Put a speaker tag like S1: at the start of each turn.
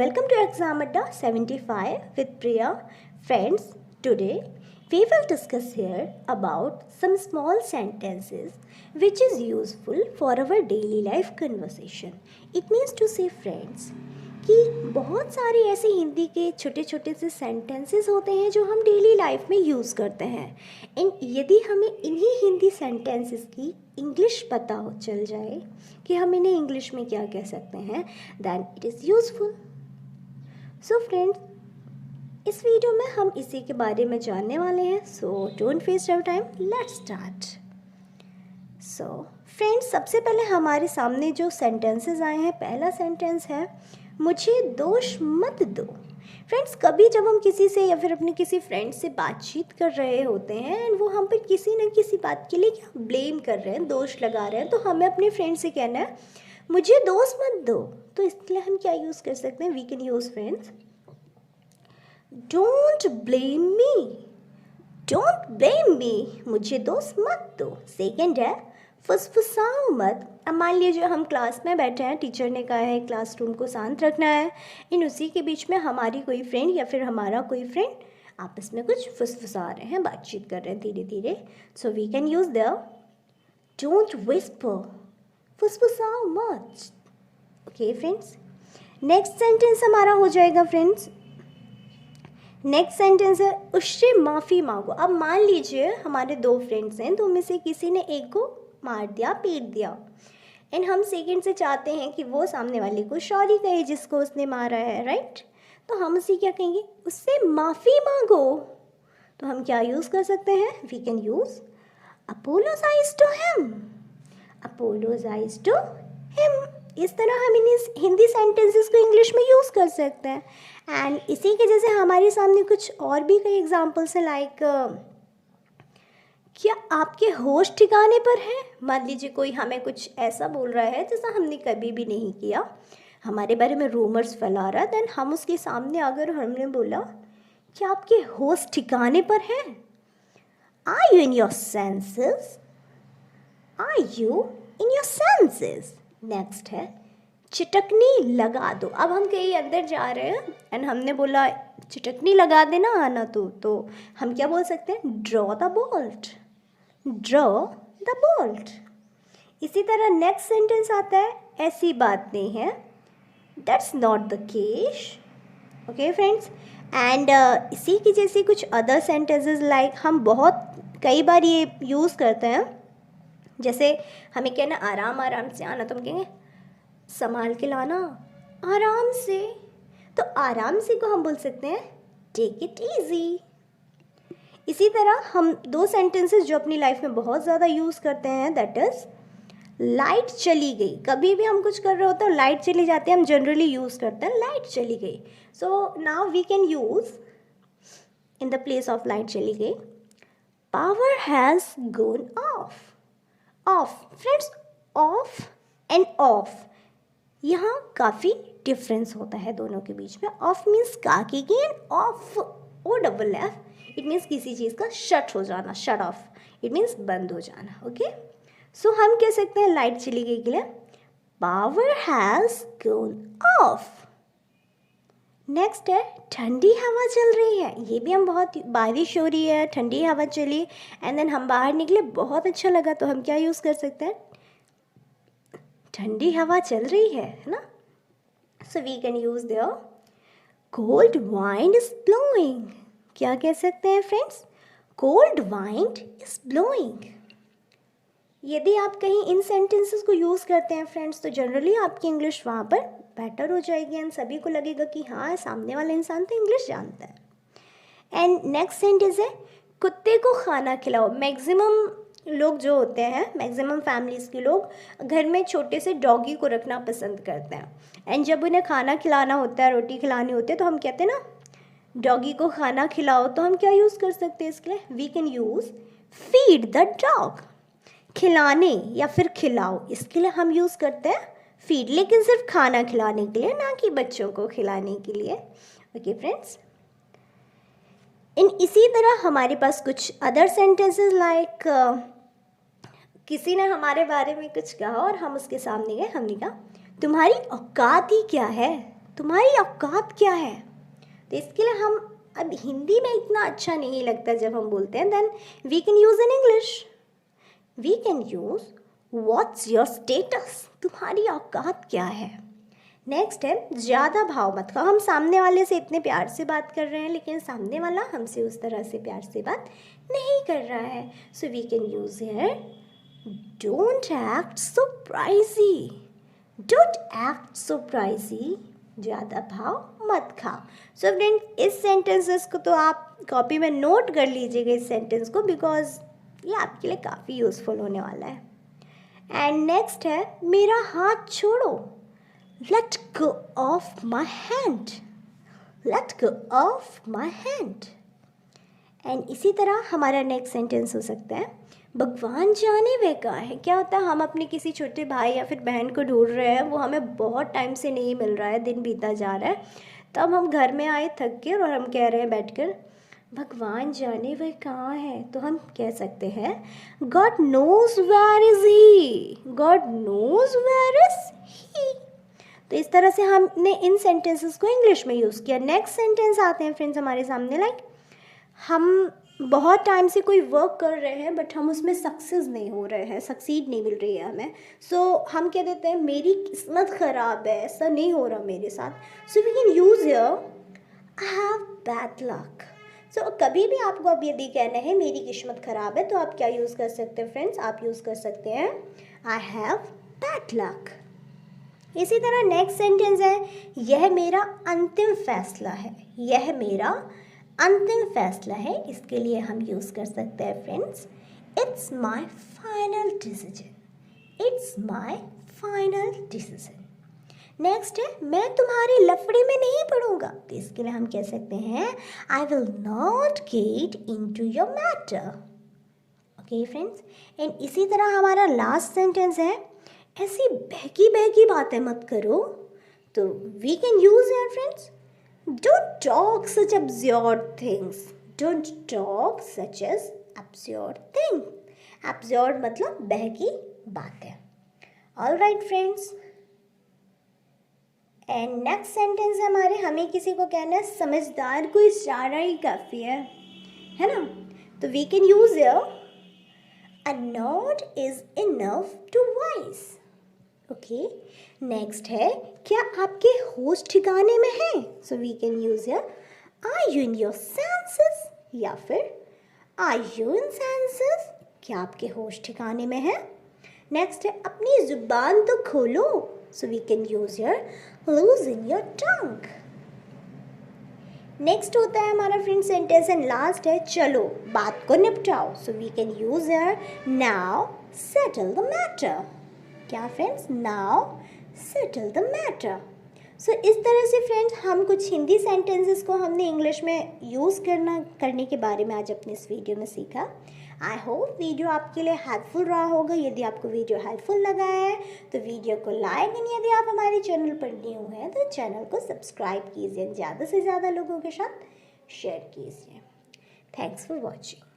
S1: welcome to Exam Adda 75 with Priya. Friends, today we will discuss here about some small sentences which is useful for our daily life conversation. It means to say friends कि बहुत सारे ऐसे हिंदी के छोटे छोटे से sentences होते हैं जो हम डेली लाइफ में यूज़ करते हैं एंड यदि हमें इन्हीं हिंदी सेंटेंसेस की इंग्लिश पता हो चल जाए कि हम इन्हें इंग्लिश में क्या कह सकते हैं then it is useful. So friends, इस वीडियो में हम इसी के बारे में जानने वाले हैं. So don't waste your time, let's start. So friends, सबसे पहले हमारे सामने जो सेंटेंसेस आए हैं, पहला सेंटेंस है मुझे दोष मत दो. फ्रेंड्स, कभी जब हम किसी से या फिर अपने किसी फ्रेंड से बातचीत कर रहे होते हैं एंड वो हम पर किसी न किसी बात के लिए क्या ब्लेम कर रहे हैं, दोष लगा रहे हैं, तो हमें अपने फ्रेंड से कहना है मुझे दोष मत दो. तो इसके लिए हम क्या यूज़ कर सकते हैं? We can use friends don't blame me. Don't blame me, मुझे दोष मत दो. सेकेंड है फुसफुसाओ मत. अब मान लीजिए हम क्लास में बैठे हैं, टीचर ने कहा है क्लासरूम को शांत रखना है, इन उसी के बीच में हमारी कोई फ्रेंड या फिर हमारा कोई फ्रेंड आपस में कुछ फुसफुसा रहे हैं, बातचीत कर रहे हैं धीरे धीरे. So we can use the don't whisper, फुसफुसाओ मत. ओके फ्रेंड्स, नेक्स्ट सेंटेंस हमारा हो जाएगा फ्रेंड्स. नेक्स्ट सेंटेंस है उससे माफ़ी मांगो. अब मान लीजिए हमारे दो फ्रेंड्स हैं, तो उनमें से किसी ने एक को मार दिया, पीट दिया एंड हम सेकंड से चाहते हैं कि वो सामने वाले को सॉरी कहे जिसको उसने मारा है, राइट? तो हम उसे क्या कहेंगे? उससे माफ़ी मांगो. तो हम क्या यूज़ कर सकते हैं? We can use apologise to him. Apologise to him. इस तरह हम इन हिंदी सेंटेंसेस को इंग्लिश में यूज़ कर सकते हैं. एंड इसी के जैसे हमारे सामने कुछ और भी कई एग्जाम्पल्स हैं, लाइक क्या आपके होश ठिकाने पर है. मान लीजिए कोई हमें कुछ ऐसा बोल रहा है जैसा हमने कभी भी नहीं किया, हमारे बारे में रूमर्स फैला रहा है, देन हम उसके सामने अगर हमने बोला क्या आपके होश ठिकाने पर है. Are you in your senses? Are you in your senses? Next है चिटकनी लगा दो. अब हम कहीं अंदर जा रहे हैं एंड हमने बोला चिटकनी लगा देना आना, तो हम क्या बोल सकते हैं? Draw the bolt. Draw the bolt. इसी तरह नेक्स्ट सेंटेंस आता है ऐसी बात नहीं है. That's not the case. Okay friends, and इसी की जैसे कुछ अदर सेंटेंसेस लाइक हम बहुत कई बार ये यूज़ करते हैं. जैसे हमें कहना आराम आराम से आना, तो हम कहेंगे संभाल के लाना, आराम से. तो आराम से को हम बोल सकते हैं टेक इट ईजी. इसी तरह हम दो सेंटेंसेस जो अपनी लाइफ में बहुत ज़्यादा यूज़ करते हैं, दैट इज़ लाइट चली गई. कभी भी हम कुछ कर रहे होते हैं लाइट चली जाती है, हम जनरली यूज़ करते हैं लाइट चली गई. So now we can use in the place of light चली गई power has gone off. Off friends, off and off यहाँ काफ़ी डिफरेंस होता है दोनों के बीच में. ऑफ मीन्स काकी की and off O double F it means किसी चीज़ का शट हो जाना, शट ऑफ इट मीन्स बंद हो जाना. ओके, सो हम कह सकते हैं लाइट चली गई के लिए power has gone of. Next है ठंडी हवा चल रही है. ये भी हम बहुत, बारिश हो रही है, ठंडी हवा चली एंड देन हम बाहर निकले, बहुत अच्छा लगा, तो हम क्या यूज़ कर सकते हैं? ठंडी हवा चल रही है ना. So we can use there cold wind is blowing. क्या कह सकते हैं friends? Cold wind is blowing. यदि आप कहीं इन सेंटेंसेस को यूज़ करते हैं फ्रेंड्स, तो जनरली आपकी इंग्लिश वहाँ पर बेटर हो जाएगी एंड सभी को लगेगा कि हाँ, सामने वाला इंसान तो इंग्लिश जानता है. एंड नेक्स्ट सेंटेंस है कुत्ते को खाना खिलाओ. मैक्सिमम लोग जो होते हैं, मैक्सिमम फैमिलीज़ के लोग घर में छोटे से डॉगी को रखना पसंद करते हैं एंड जब उन्हें खाना खिलाना होता है, रोटी खिलानी होती है, तो हम कहते हैं ना डॉगी को खाना खिलाओ. तो हम क्या यूज़ कर सकते हैं इसके लिए? We can use feed the dog. खिलाने या फिर खिलाओ, इसके लिए हम यूज़ करते हैं फीड, लेकिन सिर्फ खाना खिलाने के लिए, ना कि बच्चों को खिलाने के लिए. ओके फ्रेंड्स, इन इसी तरह हमारे पास कुछ अदर सेंटेंसेस लाइक किसी ने हमारे बारे में कुछ कहा और हम उसके सामने गए, हमने कहा तुम्हारी औकात ही क्या है. तुम्हारी औकात क्या है। तो इसके लिए हम अब हिंदी में इतना अच्छा नहीं लगता जब हम बोलते हैं, then we can use in English, we can use what's your status, तुम्हारी औकात क्या है। नेक्स्ट है ज़्यादा भाव मत खाओ। हम सामने वाले से इतने प्यार से बात कर रहे हैं लेकिन सामने वाला हमसे उस तरह से प्यार से बात नहीं कर रहा है। So we can use here don't act surprisy, don't act surprisy, ज़्यादा भाव मत खाओ। सो फ्रेंड, इस सेंटेंसेस को तो आप कॉपी में नोट कर लीजिएगा इस सेंटेंस को, बिकॉज ये आपके लिए काफ़ी यूज़फुल होने वाला है। एंड नेक्स्ट है मेरा हाथ छोड़ो, let go of my hand, let go of my hand। And इसी तरह हमारा नेक्स्ट सेंटेंस हो सकता है भगवान जाने वे कहाँ है। क्या होता है, हम अपने किसी छोटे भाई या फिर बहन को ढूंढ रहे हैं, वो हमें बहुत टाइम से नहीं मिल रहा है, दिन बीता जा रहा है, तब हम घर में आए थक के और हम कह रहे हैं बैठकर भगवान जाने वह कहाँ है। तो हम कह सकते हैं God knows where is he, God knows where is he. तो इस तरह से हमने इन सेंटेंसेस को इंग्लिश में यूज़ किया। नेक्स्ट सेंटेंस आते हैं फ्रेंड्स हमारे सामने, लाइक हम बहुत टाइम से कोई वर्क कर रहे हैं बट हम उसमें सक्सेस नहीं हो रहे हैं, सक्सीड नहीं मिल रही है हमें। सो हम कह देते हैं मेरी किस्मत ख़राब है, ऐसा नहीं हो रहा मेरे साथ। So we can use here I have bad luck. So कभी भी आपको अब यदि कहना है मेरी किस्मत ख़राब है, तो आप क्या यूज़ कर सकते हैं फ्रेंड्स, आप यूज़ कर सकते हैं आई हैव बैड लक। इसी तरह नेक्स्ट सेंटेंस है यह मेरा अंतिम फैसला है, यह मेरा अंतिम फैसला है। इसके लिए हम यूज़ कर सकते हैं friends it's my final decision, it's my final decision. Next है मैं तुम्हारी लफड़े में नहीं पड़ूंगा। तो इसके लिए हम कह सकते हैं I will not get into your matter. Okay friends, and इसी तरह हमारा लास्ट सेंटेंस है ऐसी बहकी बहकी बातें मत करो। तो we can use here friends don't talk such absurd things, don't talk such as absurd thing. absurd मतलब बहकी बातें। All right friends, and next sentence हमारे, हमें किसी को कहना है समझदार को इशारा ही काफ़ी है ना। तो we can use here a nod is enough to wise. Okay, next है क्या आपके होश ठिकाने में है। So we can use here are you in your senses, या फिर आर यू इन सेंसेस, क्या आपके होश ठिकाने में है। नेक्स्ट है अपनी जुबान तो खोलो। So we can use here loose in your tongue. Next होता है हमारा फ्रेंड सेंटेंस एंड लास्ट है चलो बात को निपटाओ। So we can use here now settle the matter. क्या friends, now settle the matter. So इस तरह से फ्रेंड्स हम कुछ हिंदी सेंटेंसेस को हमने इंग्लिश में यूज़ करने के बारे में आज अपने इस वीडियो में सीखा। आई होप वीडियो आपके लिए हेल्पफुल रहा होगा। यदि आपको वीडियो हेल्पफुल लगा है तो वीडियो को लाइक, एंड यदि आप हमारे चैनल पर न्यू हैं तो चैनल को सब्सक्राइब कीजिए, ज़्यादा से ज़्यादा लोगों के साथ शेयर कीजिए। Thanks for watching.